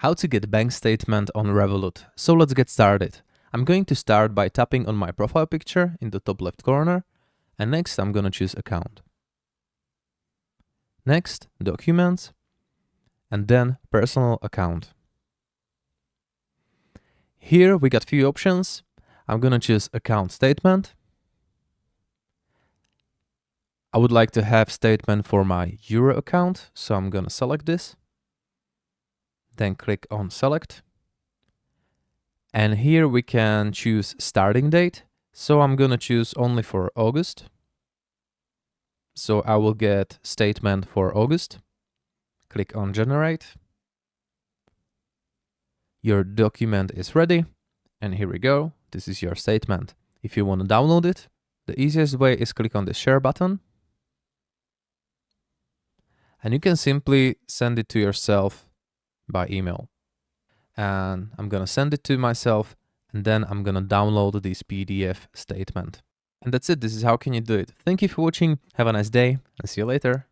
How to get bank statement on Revolut. So let's get started. I'm going to start by tapping on my profile picture in the top left corner, and next I'm gonna choose account. Next, documents, and then personal account. Here we got few options. I'm gonna choose account statement. I would like to have statement for my Euro account, so I'm gonna select this. Then click on select. And here we can choose starting date. So I'm gonna choose only for August. So I will get statement for August. Click on generate. Your document is ready. And here we go. This is your statement. If you want to download it, the easiest way is click on the share button. And you can simply send it to yourself by email. And I'm gonna send it to myself, and then I'm gonna download this PDF statement. And that's it. This is how can you do it. Thank you for watching. Have a nice day and see you later.